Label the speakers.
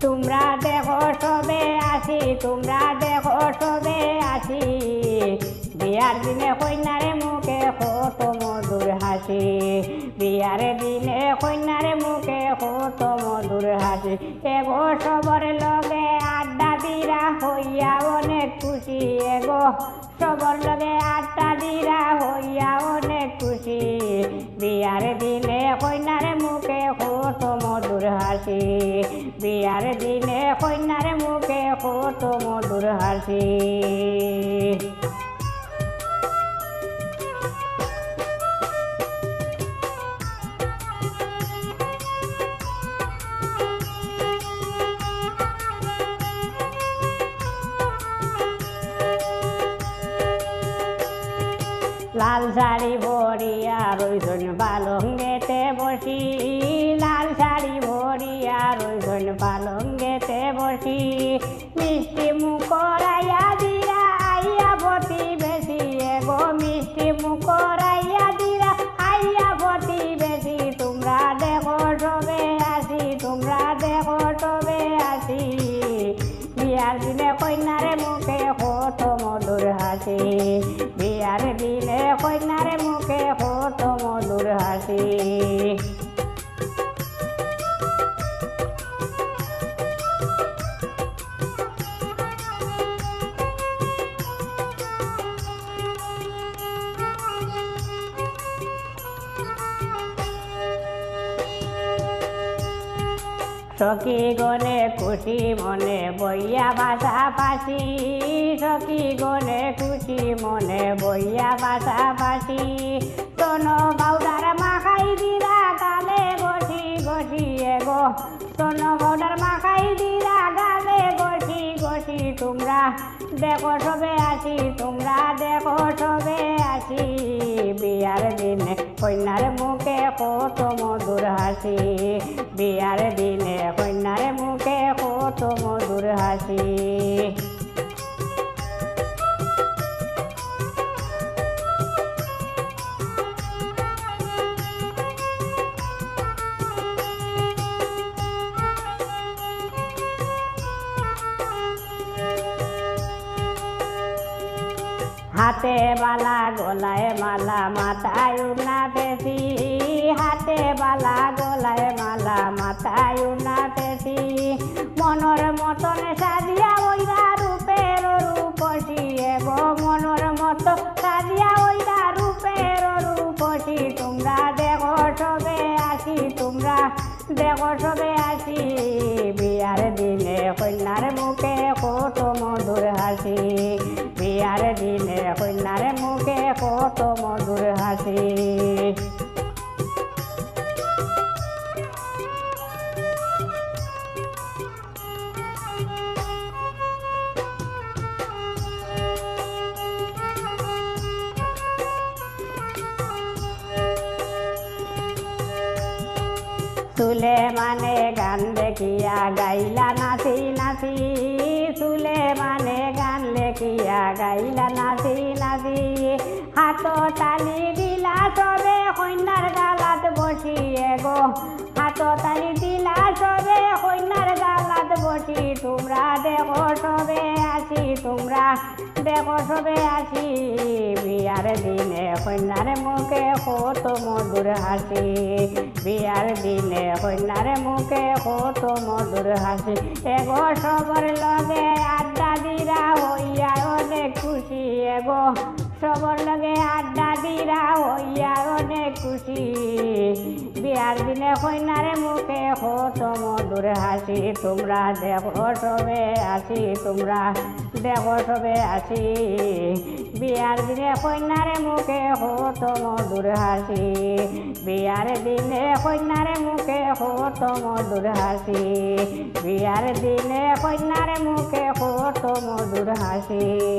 Speaker 1: তোমরা দেখো সবে আসি, তোমরা দেখো সবে আসি, বিয়ার দিনে কন্যারে মুখে কত মধুর হাসি, বিয়ার দিনে কন্যারে মুখে কত মধুর হাসি। এগো সবর লগে আড্ডা দিরা হইয়া অনেক খুশি, এগো সবর লগে আড্ডা দিরা হইয়া অনেক খুশি, বিয়ার দিনে কন্যারে মুখে কত মধুর হাসি, বিয়ার দিনে কন্যার মুখে কত মধুর হাসি। লাল শাড়ি ভরিয়া রইজন পালঙ্গেতে বসি, লাল শাড়ি ভরিয়া রইজন পালঙ্গেতে বসি, মিষ্টি মুখ করাইয়া দিরা আইয়া প্রতিবেশী, এগো মিষ্টি মুখ করাইয়া দিরা আইয়া প্রতিবেশী, তোমরা দেখো সবে আসি, তোমরা দেখো সবে আসি, বিয়ার দিনে কন্যারে মুখে কত মধুর হাসি, বিয়ার দিনে কন্যারে মুখে কত মধুর হাসি। সখী গনে খুশি মনে বইয়া পাশাপাশি, সখী গনে খুশি মনে বইয়া পাশাপাশি, সোনো পাউডার মাখাই দিরা গালে ঘষি ঘষি, এগো সোনো পাউডার মাখাই দিরা গালে ঘষি ঘষি, তোমরা দেখো সবে আসি, তোমরা দেখো সবে আসি, বিয়ার দিনে কন্যার মুখে কত মধুর হাসি, বিয়ার দিনে কন্যার মুখে কত মধুর হাসি। হাতে বালা গলায় মালা মাথায় উনা পেশি, হাতে বালা গলায় মালা মাথায় উনা পেশি, মনের মতন সাজিয়া ওইরা রূপের রূপসী, এগো মনের মতো সাজিয়া ওইরা রূপের রূপসী, তোমরা দেখো সবে আসি, তোমরা দেখো সবে আসি, বিয়ার দিনে কন্যার মুখে কত মধুর হাসি, বিয়ার দিনে কন্যার মুখে কত মধুর হাসি। সুলে মানে গান দেখিয়া গাইলা নাচি নাচি, সুলে মানে গান লেখিয়া গাইলা নাচি নাচি, হাত তালি দিলা সবে কন্যার গালাত বসি, এগো হাত তালি দিলা সবে কন্যার গালাত বসি, তোমরা দেখো সবে আসি, তোমরা দেখো সবে আসি, বিয়ার দিনে কন্যার মুখে কত মধুর হাসি, বিয়ার দিনে কন্যার মুখে কত মধুর হাসি, এগো সবর লগে আড্ডা দিরা হইয়া অনেক খুশি, এগো সবর লগে আড্ডা দিরা হইয়া অনেক খুশি, বিয়ার দিনে কন্যার মুখে কত মধুর হাসি, তোমরা দেখো সবে আসি, তোমরা দেখো সবে আসি, বিয়ার দিনে কন্যার মুখে কত মধুর হাসি, বিয়ার দিনে কন্যার মুখে কত মধুর হাসি, বিয়ার দিনে কন্যার মুখে কত মধুর হাসি।